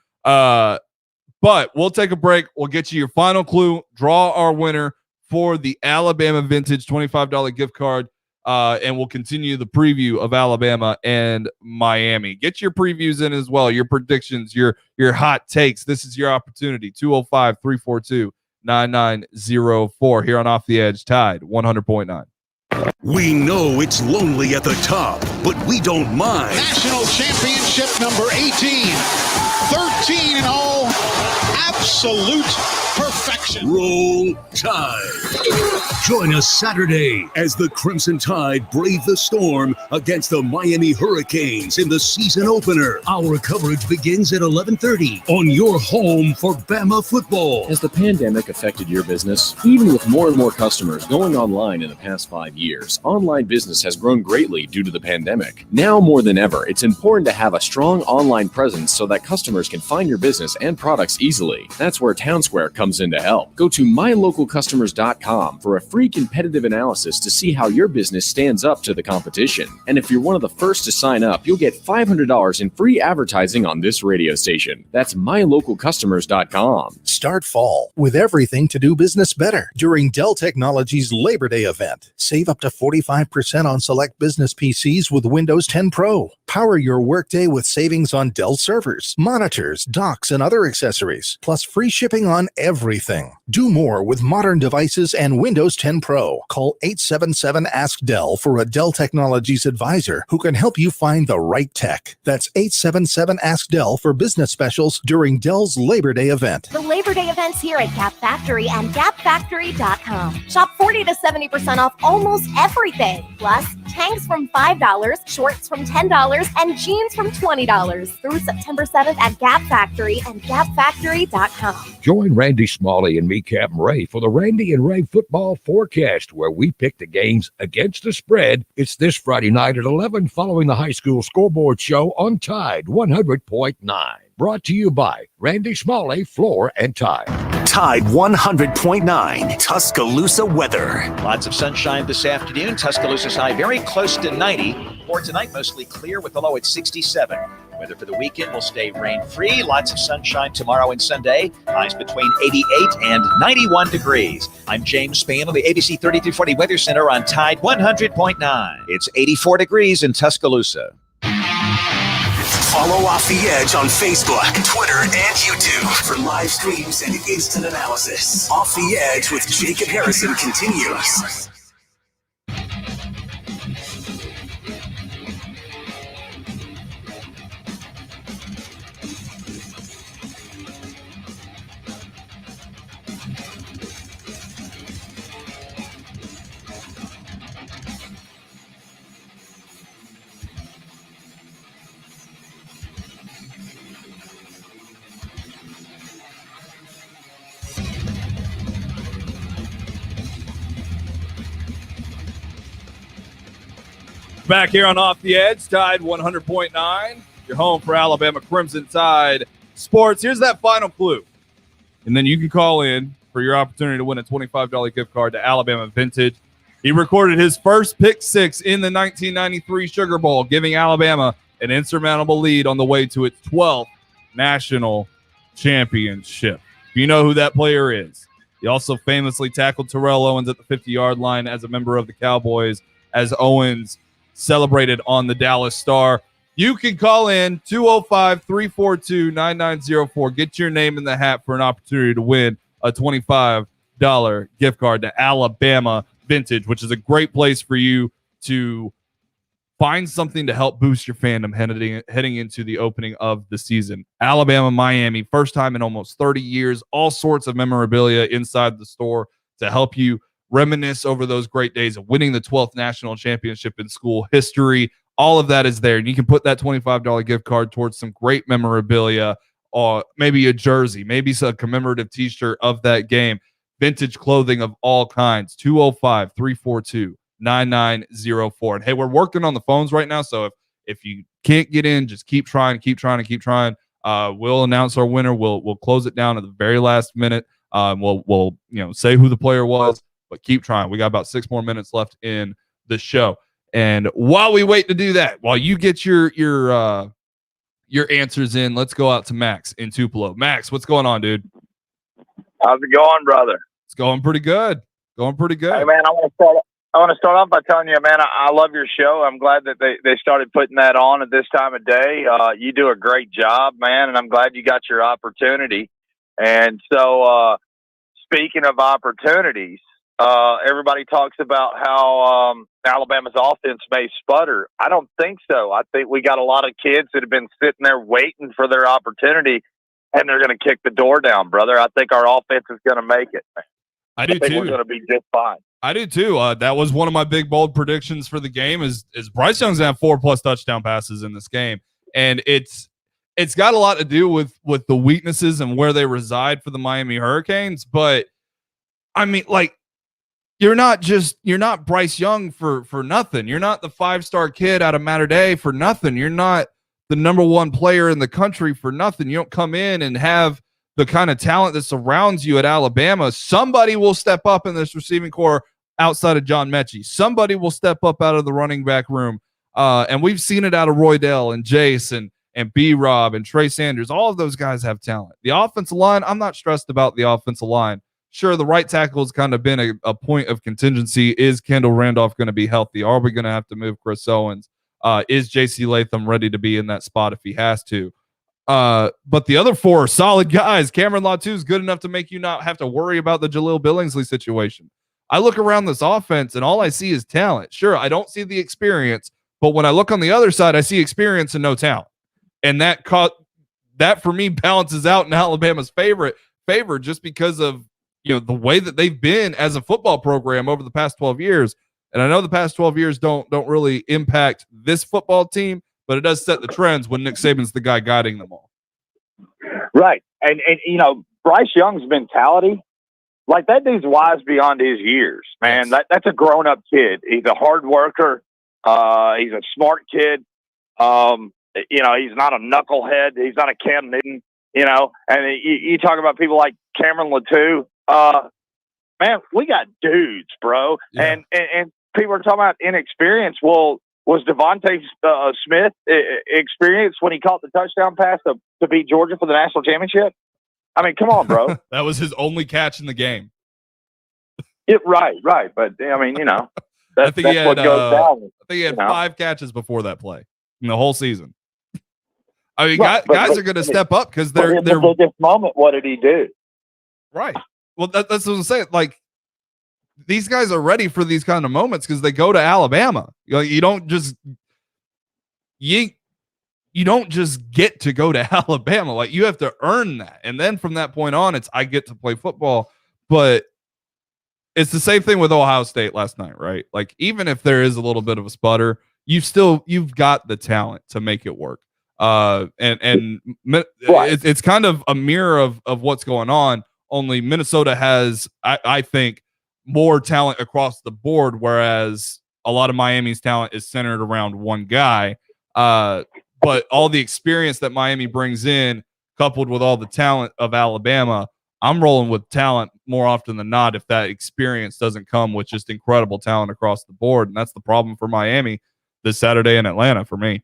But we'll take a break. We'll get you your final clue, draw our winner for the Alabama Vintage $25 gift card, and we'll continue the preview of Alabama and Miami. Get your previews in as well, your predictions, your hot takes. This is your opportunity, 205-342-9904 here on Off the Edge, Tide 100.9. We know it's lonely at the top, but we don't mind. National championship number 18. 13 and all. Absolute perfection. Roll Tide. Join us Saturday as the Crimson Tide brave the storm against the Miami Hurricanes in the season opener. Our coverage begins at 11:30 on your home for Bama football. Has the pandemic affected your business? Even with more and more customers going online in the past 5 years, online business has grown greatly due to the pandemic. Now more than ever, it's important to have a strong online presence so that customers can find your business and products easily. That's where Townsquare comes in to help. Go to mylocalcustomers.com for a free competitive analysis to see how your business stands up to the competition. And if you're one of the first to sign up, you'll get $500 in free advertising on this radio station. That's mylocalcustomers.com. Start fall with everything to do business better during Dell Technologies Labor Day event. Save up to 45% on select business PCs with Windows 10 Pro. Power your workday with savings on Dell servers, monitors, docks, and other accessories, plus free shipping on everything. Do more with modern devices and Windows 10 Pro. Call 877-ASK-DELL for a Dell Technologies advisor who can help you find the right tech. That's 877-ASK-DELL for business specials during Dell's Labor Day event. The Labor Day events here at Gap Factory and GapFactory.com. Shop 40 to 70% off almost everything. Plus, tanks from $5, shorts from $10, and jeans from $20 through September 7th at Gap Factory and GapFactory.com. Join Randy Smalley and me, Captain Ray, for the Randy and Ray football forecast, where we pick the games against the spread. It's this Friday night at 11 following the high school scoreboard show on Tide 100.9. Brought to you by Randy Smalley, Floor and Tide. Tide 100.9 Tuscaloosa weather. Lots of sunshine this afternoon. Tuscaloosa's high very close to 90. For tonight, mostly clear with the low at 67. Weather for the weekend will stay rain-free. Lots of sunshine tomorrow and Sunday. Highs between 88 and 91 degrees. I'm James Spann on the ABC 3340 Weather Center on Tide 100.9. It's 84 degrees in Tuscaloosa. Follow Off the Edge on Facebook, Twitter, and YouTube for live streams and instant analysis. Off the Edge with Jacob Harrison continues. Back here on Off the Edge, Tide 100.9, your home for Alabama Crimson Tide sports. Here's that final clue. And then you can call in for your opportunity to win a $25 gift card to Alabama Vintage. He recorded his first pick six in the 1993 Sugar Bowl, giving Alabama an insurmountable lead on the way to its 12th national championship. You know who that player is. He also famously tackled Terrell Owens at the 50-yard line as a member of the Cowboys, as Owens celebrated on the Dallas Star. You can call in 205-342-9904. Get your name in the hat for an opportunity to win a $25 gift card to Alabama Vintage, which is a great place for you to find something to help boost your fandom heading into the opening of the season. Alabama, Miami, first time in almost 30 years, all sorts of memorabilia inside the store to help you reminisce over those great days of winning the 12th national championship in school history. All of that is there. And you can put that $25 gift card towards some great memorabilia, or maybe a jersey, maybe a commemorative t-shirt of that game, vintage clothing of all kinds. 205-342-9904. And hey, we're working on the phones right now. So if you can't get in, just keep trying. We'll announce our winner. We'll close it down at the very last minute. We'll say who the player was. But keep trying. We got about 6 more minutes left in the show. And while we wait to do that, while you get your answers in, let's go out to Max in Tupelo. Max, what's going on, dude? How's it going, brother? It's going pretty good. Hey, man, I want to start off by telling you, man, I love your show. I'm glad that they started putting that on at this time of day. You do a great job, man, and I'm glad you got your opportunity. And so, speaking of opportunities, Everybody talks about how Alabama's offense may sputter. I don't think so. I think we got a lot of kids that have been sitting there waiting for their opportunity, and they're going to kick the door down, brother. I think our offense is going to make it. I do think too. We're going to be just fine. I do too. That was one of my big bold predictions for the game. Is Bryce Young's gonna have 4+ touchdown passes in this game, and it's got a lot to do with the weaknesses and where they reside for the Miami Hurricanes. But I mean, like, you're not Bryce Young for nothing. You're not the 5-star kid out of Mater Dei for nothing. You're not the number 1 player in the country for nothing. You don't come in and have the kind of talent that surrounds you at Alabama. Somebody will step up in this receiving core outside of John Mechie. Somebody will step up out of the running back room. And we've seen it out of Roydell and Jace and B-Rob and Trey Sanders. All of those guys have talent. The offensive line, I'm not stressed about the offensive line. Sure, the right tackle has kind of been a point of contingency. Is Kendall Randolph going to be healthy? Are we going to have to move Chris Owens? Is J.C. Latham ready to be in that spot if he has to? But the other 4 are solid guys. Cameron Latu is good enough to make you not have to worry about the Jaleel Billingsley situation. I look around this offense and all I see is talent. Sure, I don't see the experience, but when I look on the other side, I see experience and no talent. And that for me balances out in Alabama's favor just because of, you know, the way that they've been as a football program over the past 12 years. And I know the past 12 years don't really impact this football team, but it does set the trends when Nick Saban's the guy guiding them all. Right. And you know, Bryce Young's mentality, like, that dude's wise beyond his years, man. Yes. That's a grown-up kid. He's a hard worker. He's a smart kid. You know, he's not a knucklehead. He's not a Cam Newton, you know. And you talk about people like Cameron Latu. Man, we got dudes, bro. Yeah. And people are talking about inexperience. Well, was Devontae Smith experienced when he caught the touchdown pass to beat Georgia for the national championship? I mean, come on, bro. That was his only catch in the game. Right. But, I mean, you know, I think he had, what goes down. I think he had you know? 5 catches before that play in the whole season. I mean, Right, guys are going to step up because they're at this moment. What did he do? right. Well, that's what I'm saying. Like, these guys are ready for these kind of moments because they go to Alabama. You don't just get to go to Alabama. Like, you have to earn that. And then from that point on, it's I get to play football. But it's the same thing with Ohio State last night, right? Like, even if there is a little bit of a sputter, you've got the talent to make it work. It's kind of a mirror of what's going on. Only Minnesota has, I think, more talent across the board, whereas a lot of Miami's talent is centered around one guy. But all the experience that Miami brings in, coupled with all the talent of Alabama, I'm rolling with talent more often than not if that experience doesn't come with just incredible talent across the board. And that's the problem for Miami this Saturday in Atlanta for me.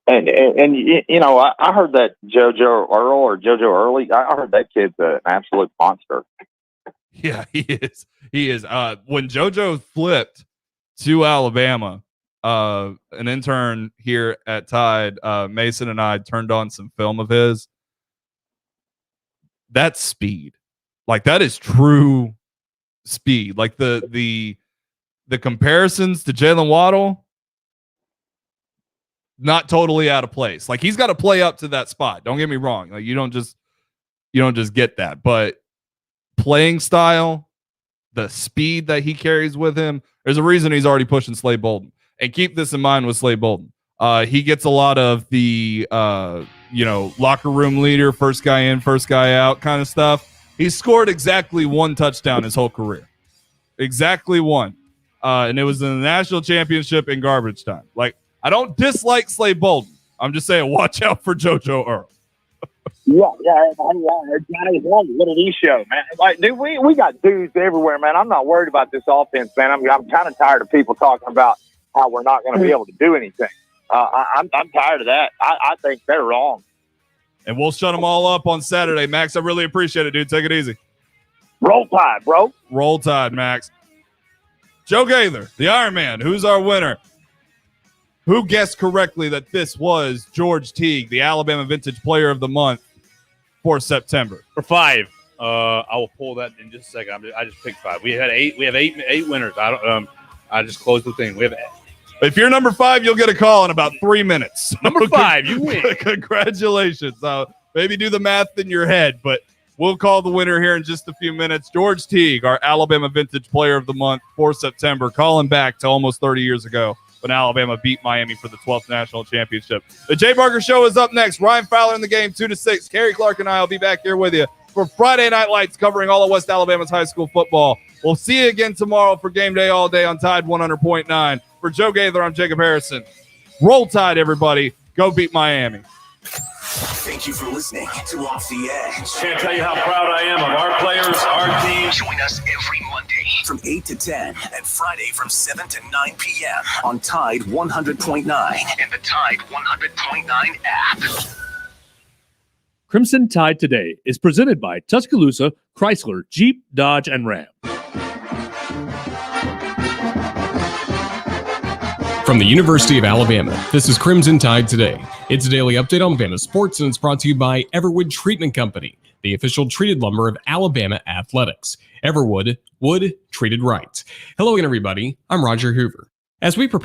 And you know, I heard that JoJo Early, I heard that kid's an absolute monster. Yeah, he is. He is. When JoJo flipped to Alabama, an intern here at Tide, Mason and I turned on some film of his. That's speed. Like, that is true speed. Like, the comparisons to Jalen Waddle, not totally out of place. Like, he's got to play up to that spot. Don't get me wrong. Like, you don't just get that, but playing style, the speed that he carries with him, there's a reason he's already pushing Slade Bolden. And keep this in mind with Slade Bolden. He gets a lot of the locker room leader, first guy in, first guy out kind of stuff. He's scored exactly 1 touchdown his whole career. Exactly 1. And it was in the national championship in garbage time. Like, I don't dislike Slade Bolden. I'm just saying, watch out for JoJo Earl. Yeah. What did he show, man? Like, dude, we got dudes everywhere, man. I'm not worried about this offense, man. I'm kind of tired of people talking about how we're not going to be able to do anything. I'm tired of that. I think they're wrong. And we'll shut them all up on Saturday, Max. I really appreciate it, dude. Take it easy. Roll Tide, bro. Roll Tide, Max. Joe Gaither, the Iron Man. Who's our winner? Who guessed correctly that this was George Teague, the Alabama Vintage Player of the Month? for September? For 5. I will pull that in just a second. I just picked 5. We had 8. We have 8 winners. I just closed the thing. We have. If you're number 5, you'll get a call in about 3 minutes. Number 5, you win. Congratulations. Maybe do the math in your head, but we'll call the winner here in just a few minutes. George Teague, our Alabama Vintage Player of the Month for September, calling back to almost 30 years ago when Alabama beat Miami for the 12th national championship. The Jay Barker Show is up next. Ryan Fowler in the game, 2 to 6. Kerry Clark and I will be back here with you for Friday Night Lights, covering all of West Alabama's high school football. We'll see you again tomorrow for Game Day All Day on Tide 100.9. For Joe Gaither, I'm Jacob Harrison. Roll Tide, everybody. Go beat Miami. Thank you for listening to Off the Edge. Can't tell you how proud I am of our players, our team. Join us every Monday from 8 to 10 and Friday from 7 to 9 p.m. on Tide 100.9 and the Tide 100.9 app. Crimson Tide Today is presented by Tuscaloosa, Chrysler, Jeep, Dodge, and Ram. From the University of Alabama, this is Crimson Tide Today. It's a daily update on Bama sports, and it's brought to you by Everwood Treatment Company, the official treated lumber of Alabama athletics. Everwood, wood treated right. Hello again, everybody. I'm Roger Hoover. As we prepare